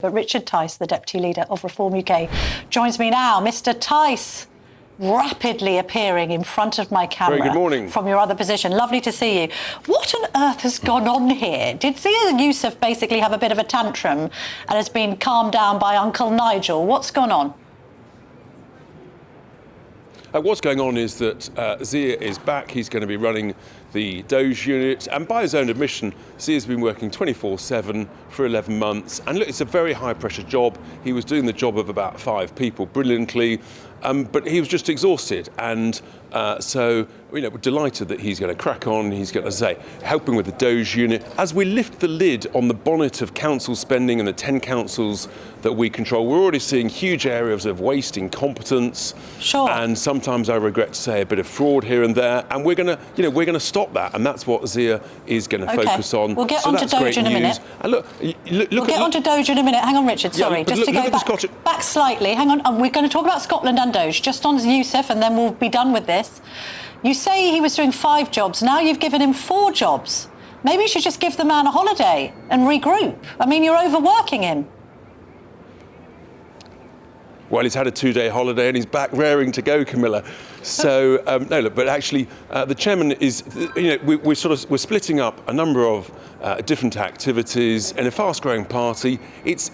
But Richard Tice, the Deputy Leader of Reform UK, joins me now. Mr. Tice, rapidly appearing in front of my camera. Very good morning. From your other position. Lovely to see you. What on earth has gone on here? Did Sir Yousaf basically have a bit of a tantrum and has been calmed down by Uncle Nigel? What's gone on? What's going on is that Zia is back. He's going to be running the Doge unit, and by his own admission, Zia's been working 24/7 for 11 months. And look, it's a very high-pressure job. He was doing the job of about 5 people brilliantly, but he was just exhausted. And so, we're delighted that he's going to crack on. He's going to helping with the Doge unit. As we lift the lid on the bonnet of council spending and the 10 councils that we control, we're already seeing huge areas of waste, incompetence, and sometimes I regret to say a bit of fraud here and there. And we're going to stop that, and that's what Zia is going to focus on. We'll get onto Doge in a minute. And look we'll get onto Doge in a minute. Hang on, Richard. Sorry, just to go back slightly. Hang on. We're going to talk about Scotland and Doge just on Yousaf, and then we'll be done with this. You say he was doing 5 jobs. Now you've given him 4 jobs. Maybe you should just give the man a holiday and regroup. I mean, you're overworking him. Well, he's had a 2-day holiday and he's back raring to go, Camilla. So no, look, but actually, the chairman is, we're splitting up a number of different activities in a fast-growing party. It's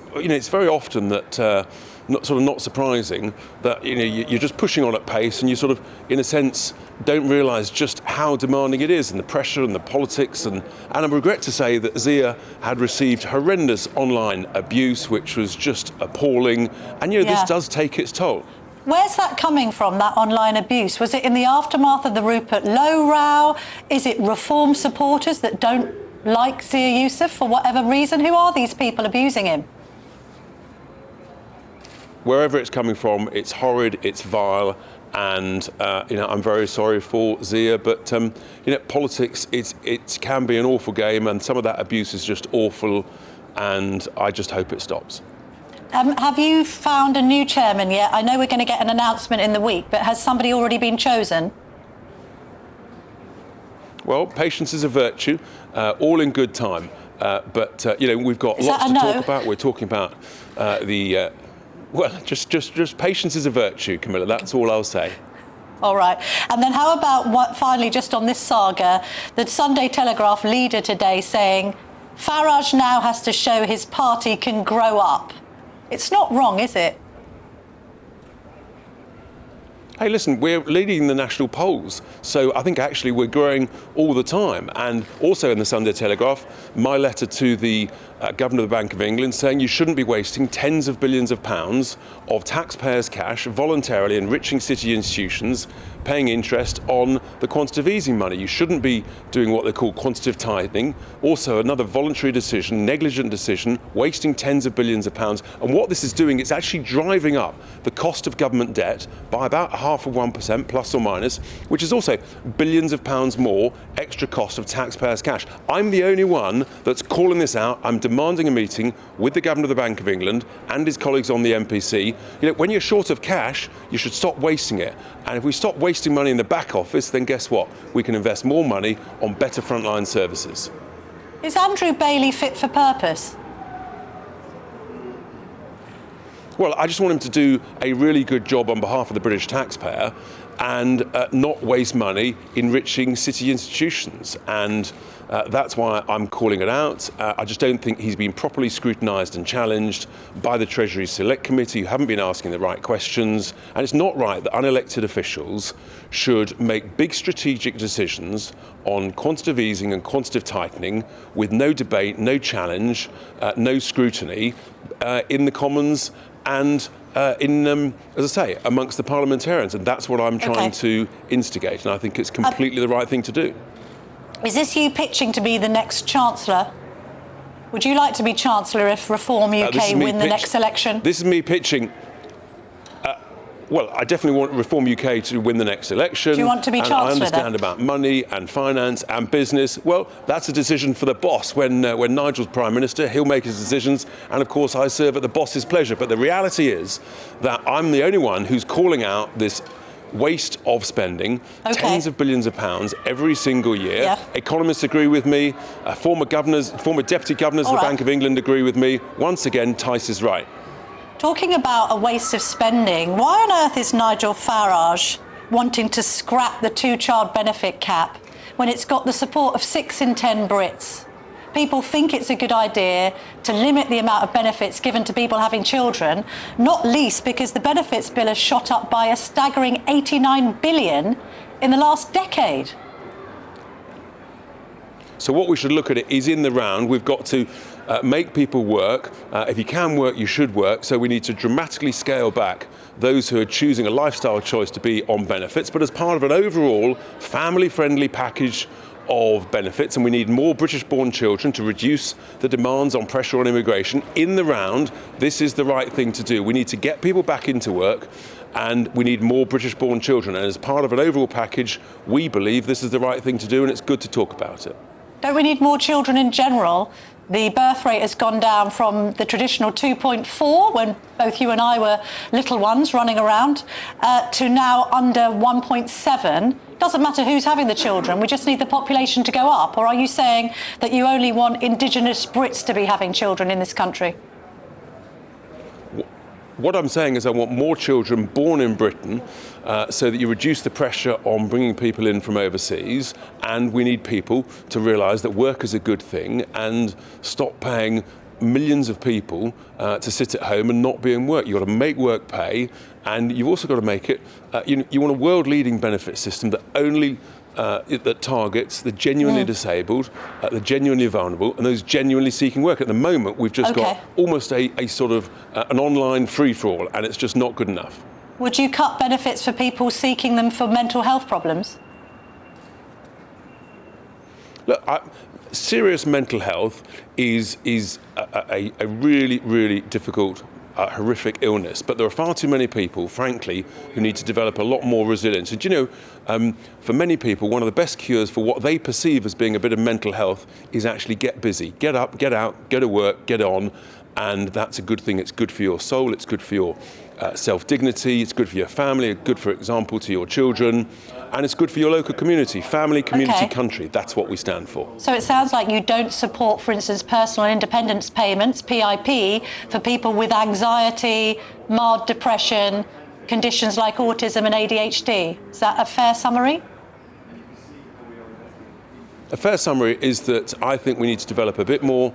very often that. Not surprising that you're just pushing on at pace, and you in a sense don't realise just how demanding it is, and the pressure and the politics, and I regret to say that Zia had received horrendous online abuse, which was just appalling, and this does take its toll. Where's that coming from, that online abuse? Was it in the aftermath of the Rupert Lowe row? Is it Reform supporters that don't like Zia Yousaf for whatever reason? Who are these people abusing him? Wherever it's coming from, it's horrid, it's vile, and I'm very sorry for Zia, but politics, it can be an awful game, and some of that abuse is just awful, and I just hope it stops. Have you found a new chairman yet? I know we're going to get an announcement in the week, but has somebody already been chosen? Well, patience is a virtue, all in good time, but we've got lots to talk about. We're talking about Well, just patience is a virtue, Camilla. That's all I'll say. All right. And then how about finally, just on this saga, the Sunday Telegraph leader today saying Farage now has to show his party can grow up. It's not wrong, is it? Hey, listen, we're leading the national polls, so I think actually we're growing all the time. And also in the Sunday Telegraph, my letter to the Governor of the Bank of England saying you shouldn't be wasting tens of billions of pounds of taxpayers' cash voluntarily enriching city institutions, paying interest on the quantitative easing money. You shouldn't be doing what they call quantitative tightening. Also, another voluntary decision, negligent decision, wasting tens of billions of pounds. And what this is doing, it's actually driving up the cost of government debt by about 0.5% plus or minus, which is also billions of pounds more extra cost of taxpayers' cash. I'm the only one that's calling this out. I'm demanding a meeting with the Governor of the Bank of England and his colleagues on the MPC. When you're short of cash, you should stop wasting it. And if we stop wasting money in the back office, then guess what? We can invest more money on better frontline services. Is Andrew Bailey fit for purpose? Well, I just want him to do a really good job on behalf of the British taxpayer and not waste money enriching city institutions. And that's why I'm calling it out. I just don't think he's been properly scrutinised and challenged by the Treasury Select Committee, who haven't been asking the right questions. And it's not right that unelected officials should make big strategic decisions on quantitative easing and quantitative tightening with no debate, no challenge, no scrutiny in the Commons and as I say, amongst the parliamentarians. And that's what I'm trying to instigate. And I think it's completely the right thing to do. Is this you pitching to be the next chancellor? Would you like to be chancellor if Reform UK win the next election? This is me pitching. Well, I definitely want Reform UK to win the next election. Do you want to be chancellor? I understand about money and finance and business. Well, that's a decision for the boss. When Nigel's Prime Minister, he'll make his decisions, and of course I serve at the boss's pleasure. But the reality is that I'm the only one who's calling out this waste of spending, Okay. tens of billions of pounds every single year. Yeah. Economists agree with me, former deputy governors of the right. Bank of England agree with me. Once again, Tice is right. Talking about a waste of spending, why on earth is Nigel Farage wanting to scrap the two-child benefit cap when it's got the support of 6 in 10 Brits? People think it's a good idea to limit the amount of benefits given to people having children, not least because the benefits bill has shot up by a staggering 89 billion in the last decade. So what we should look at it is in the round, we've got to make people work. If you can work, you should work. So we need to dramatically scale back those who are choosing a lifestyle choice to be on benefits, but as part of an overall family-friendly package of benefits, and we need more British-born children to reduce the demands on pressure on immigration. In the round, this is the right thing to do. We need to get people back into work, and we need more British-born children. And as part of an overall package, we believe this is the right thing to do, and it's good to talk about it. Don't we need more children in general? The birth rate has gone down from the traditional 2.4, when both you and I were little ones running around, to now under 1.7. Doesn't matter who's having the children, we just need the population to go up. Or are you saying that you only want indigenous Brits to be having children in this country? What I'm saying is I want more children born in Britain so that you reduce the pressure on bringing people in from overseas, and we need people to realise that work is a good thing and stop paying millions of people to sit at home and not be in work. You've got to make work pay, and you've also got to make it, you want a world-leading benefit system that only that targets the genuinely disabled, the genuinely vulnerable, and those genuinely seeking work. At the moment, we've just got almost a sort of an online free-for-all, and it's just not good enough. Would you cut benefits for people seeking them for mental health problems? Look, serious mental health is a really, really difficult horrific illness, but there are far too many people, frankly, who need to develop a lot more resilience. And you know, for many people, one of the best cures for what they perceive as being a bit of mental health is actually get busy, get up, get out, go to work, get on, and that's a good thing. It's good for your soul, it's good for your self-dignity, it's good for your family, it's good, for example, to your children, and it's good for your local community. Family, community, country, that's what we stand for. So it sounds like you don't support, for instance, personal independence payments, PIP, for people with anxiety, mild depression, conditions like autism and ADHD. Is that a fair summary? A fair summary is that I think we need to develop a bit more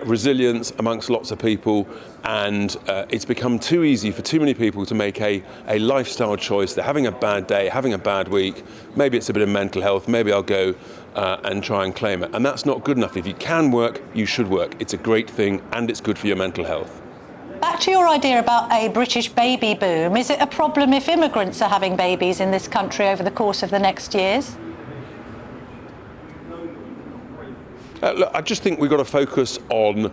resilience amongst lots of people, and it's become too easy for too many people to make a lifestyle choice. They're having a bad day, having a bad week, maybe it's a bit of mental health, maybe I'll go and try and claim it. And that's not good enough. If you can work, you should work. It's a great thing and it's good for your mental health. Back to your idea about a British baby boom. Is it a problem if immigrants are having babies in this country over the course of the next years? Look, I just think we've got to focus on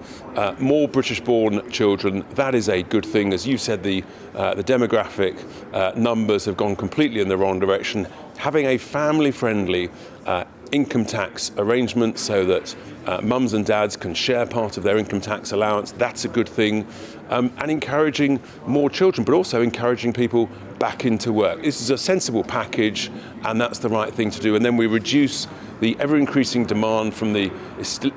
more British-born children. That is a good thing. As you said, the demographic numbers have gone completely in the wrong direction. Having a family-friendly income tax arrangement so that mums and dads can share part of their income tax allowance, that's a good thing. And encouraging more children, but also encouraging people back into work. This is a sensible package, and that's the right thing to do. And then we reduce the ever-increasing demand from the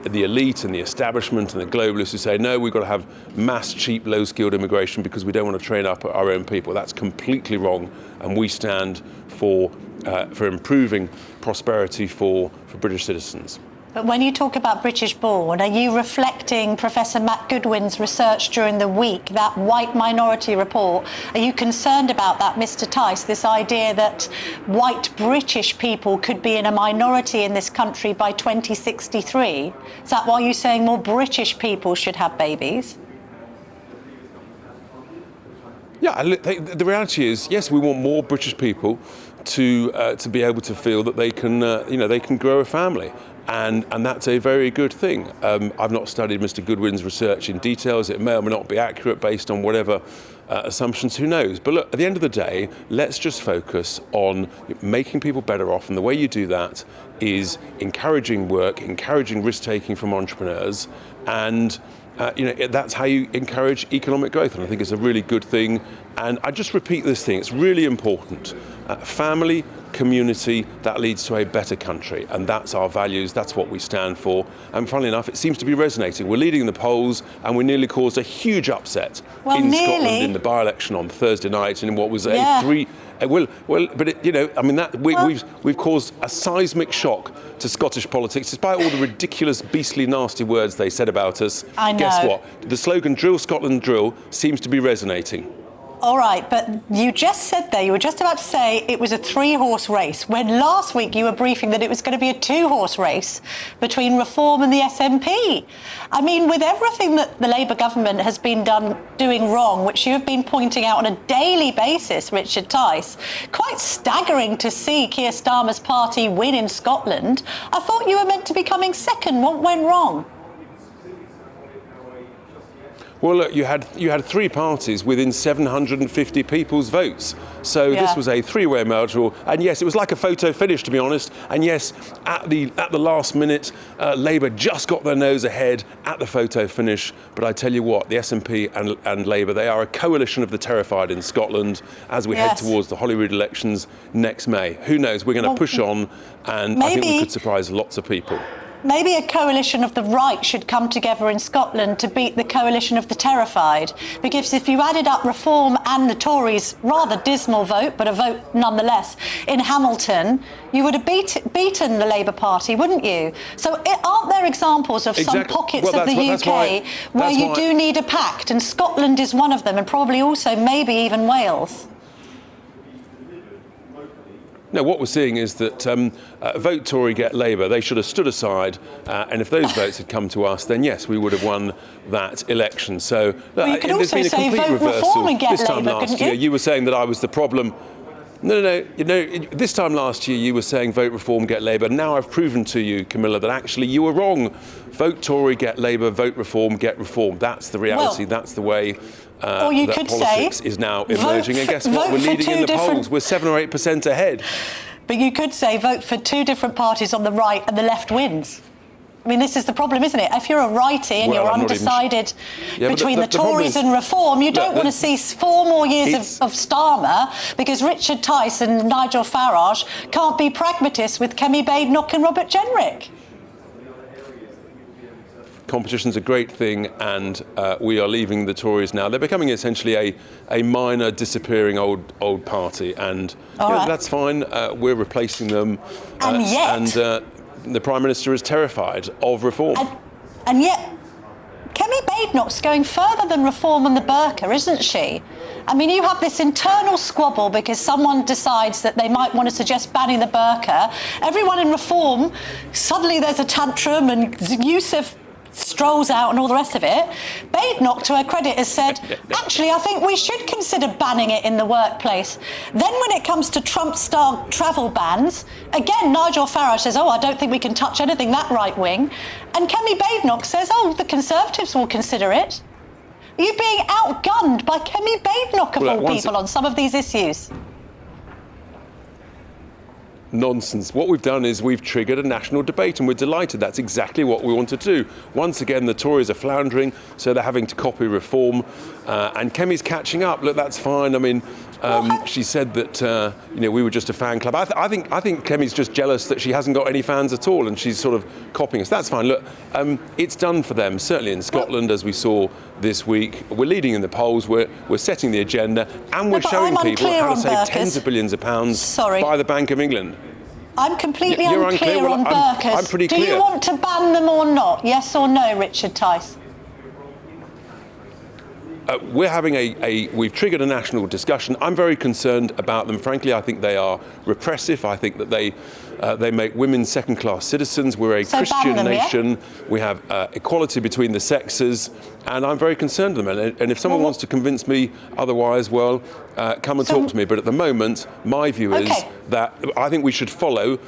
elite and the establishment and the globalists who say, no, we've got to have mass, cheap, low-skilled immigration because we don't want to train up our own people. That's completely wrong, and we stand for improving prosperity for British citizens. But when you talk about British born, are you reflecting Professor Matt Goodwin's research during the week, that white minority report? Are you concerned about that, Mr. Tice, this idea that white British people could be in a minority in this country by 2063? Is that why you're saying more British people should have babies? Yeah, the reality is, yes, we want more British people to be able to feel that they can, they can grow a family. And that's a very good thing. I've not studied Mr. Goodwin's research in details. It may or may not be accurate based on whatever assumptions, who knows. But look, at the end of the day, let's just focus on making people better off. And the way you do that is encouraging work, encouraging risk-taking from entrepreneurs, and that's how you encourage economic growth, and I think it's a really good thing. And I just repeat this thing, it's really important. Family, community, that leads to a better country, and that's our values, that's what we stand for. And funnily enough, it seems to be resonating. We're leading the polls, and we nearly caused a huge upset in Scotland in the by-election on Thursday night in what was a three... we've caused a seismic shock to Scottish politics, despite all the ridiculous, beastly, nasty words they said about us. I know. Guess what? The slogan "Drill Scotland Drill" seems to be resonating. All right, but you just said there, you were just about to say it was a 3-horse race, when last week you were briefing that it was going to be a 2-horse race between Reform and the SNP. I mean, with everything that the Labour government has been doing wrong, which you have been pointing out on a daily basis, Richard Tice, quite staggering to see Keir Starmer's party win in Scotland. I thought you were meant to be coming second. What went wrong? Well, look, you had 3 parties within 750 people's votes. So this was a 3-way marginal. And yes, it was like a photo finish, to be honest. And yes, at the last minute, Labour just got their nose ahead at the photo finish. But I tell you what, the SNP and Labour, they are a coalition of the terrified in Scotland as we head towards the Holyrood elections next May. Who knows? We're going to push on, and I think we could surprise lots of people. Maybe a coalition of the right should come together in Scotland to beat the coalition of the terrified. Because if you added up Reform and the Tories' rather dismal vote, but a vote nonetheless, in Hamilton, you would have beaten the Labour Party, wouldn't you? So aren't there examples of some pockets of the UK where you do need a pact? And Scotland is one of them, and probably also maybe even Wales. No, what we're seeing is that vote Tory, get Labour. They should have stood aside, and if those votes had come to us, then yes, we would have won that election. So you could also been a say complete vote Reform and get this time Labour, last couldn't year, you? you were saying that I was the problem. No. This time last year, you were saying vote Reform, get Labour. Now I've proven to you, Camilla, that actually you were wrong. Vote Tory, get Labour. Vote Reform, get Reform. That's the reality. That's the way. Or you that could politics say, is now emerging. And guess what? We're leading in the polls. We're 7 or 8% ahead. But you could say vote for 2 different parties on the right and the left wins. I mean, this is the problem, isn't it? If you're a righty and you're undecided between the Tories and Reform, you don't want to see 4 more years of Starmer, because Richard Tice and Nigel Farage can't be pragmatists with Kemi Badenoch and Robert Jenrick. Competition's a great thing, and we are leaving the Tories now. They're becoming essentially a minor, disappearing old party, and that's fine. We're replacing them, and yet the Prime Minister is terrified of Reform. And yet, Kemi Badenoch's going further than Reform and the burka, isn't she? I mean, you have this internal squabble because someone decides that they might want to suggest banning the burka. Everyone in Reform, suddenly there's a tantrum, and Yousaf strolls out and all the rest of it. Badenoch, to her credit, has said, actually, I think we should consider banning it in the workplace. Then when it comes to Trump-style travel bans, again, Nigel Farage says, I don't think we can touch anything that right-wing. And Kemi Badenoch says, the Conservatives will consider it. Are you being outgunned by Kemi Badenoch, of all people, on some of these issues? Nonsense. What we've done is we've triggered a national debate, and we're delighted. That's exactly what we want to do. Once again, the Tories are floundering, so they're having to copy Reform, and Kemi's catching up. Look, that's fine. I mean, she said that we were just a fan club. I think Kemi's just jealous that she hasn't got any fans at all, and she's sort of copying us. That's fine. Look, it's done for them. Certainly in Scotland, as we saw this week, we're leading in the polls. We're setting the agenda, and we're showing people how to save tens of billions of pounds by the Bank of England. I'm completely unclear on burkas. I'm pretty clear. Do you want to ban them or not? Yes or no, Richard Tice? We're having we've triggered a national discussion. I'm very concerned about them. Frankly, I think they are repressive. I think that they make women second-class citizens. We're a Christian nation. Yeah? We have equality between the sexes, and I'm very concerned with them. And if someone wants to convince me otherwise, well, come and talk to me. But at the moment, my view is that I think we should follow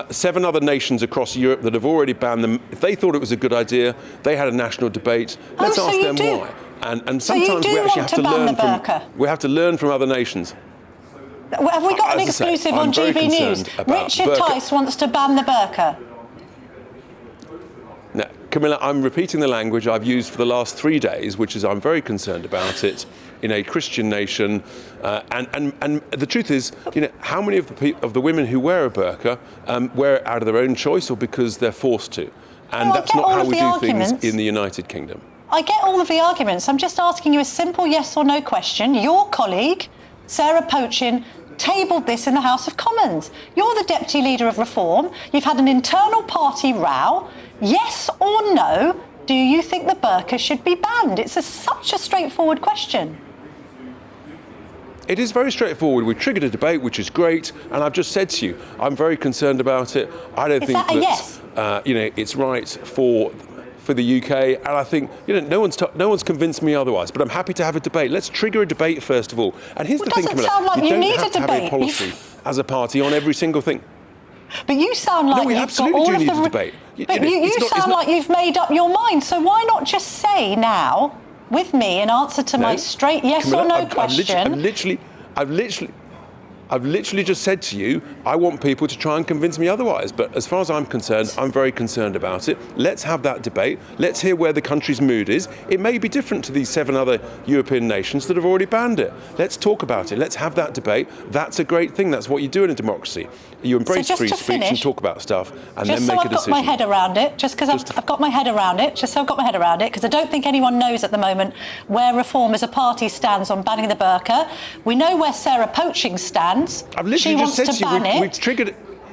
7 other nations across Europe that have already banned them. If they thought it was a good idea, they had a national debate. Let's ask them why. And sometimes we actually have to learn from learn from other nations. Have we got an exclusive on GB News? Richard Tice wants to ban the burka. No, Camilla, I'm repeating the language I've used for the last 3 days, which is I'm very concerned about it in a Christian nation. And the truth is, how many of the women who wear a burqa wear it out of their own choice or because they're forced to? And that's not how we do things in the United Kingdom. I get all of the arguments. I'm just asking you a simple yes or no question. Your colleague, Sarah Pochin, tabled this in the House of Commons. You're the Deputy Leader of Reform. You've had an internal party row. Yes or no, do you think the burqa should be banned? It's such a straightforward question. It is very straightforward. We triggered a debate, which is great, and I've just said to you, I'm very concerned about it. I don't think that yes? It's right for the UK, and I think no one's convinced me otherwise. But I'm happy to have a debate. Let's trigger a debate first of all. And here's the thing, Camilla, sound like you need a debate. Have a policy as a party on every single thing. But you sound like you've got all of the debate. But you sound like you've made up your mind. So why not just say now, with me, in answer to my straight yes Camilla, or no question? I've literally just said to you, I want people to try and convince me otherwise. But as far as I'm concerned, I'm very concerned about it. Let's have that debate. Let's hear where the country's mood is. It may be different to these 7 other European nations that have already banned it. Let's talk about it. Let's have that debate. That's a great thing. That's what you do in a democracy. You embrace free speech and talk about stuff and then make a decision. Just so I've got my head around it, I've got my head around it, because I don't think anyone knows at the moment where Reform as a party stands on banning the burqa. We know where Sarah Pochin stands. I've literally just said to you,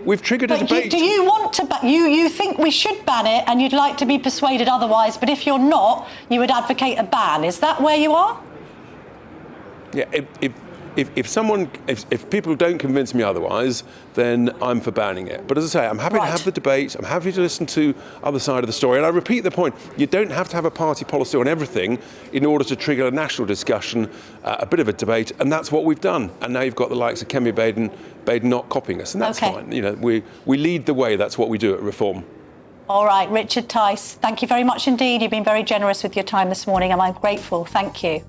we've triggered a debate. Do you want to you think we should ban it and you'd like to be persuaded otherwise, but if you're not, you would advocate a ban? Is that where you are? Yeah, if people don't convince me otherwise, then I'm for banning it. But as I say, I'm happy to have the debate. I'm happy to listen to other side of the story. And I repeat the point, you don't have to have a party policy on everything in order to trigger a national discussion, a bit of a debate, and that's what we've done. And now you've got the likes of Kemi Baden not copying us, and that's fine. We lead the way. That's what we do at Reform. All right, Richard Tice, thank you very much indeed. You've been very generous with your time this morning, and I'm grateful. Thank you.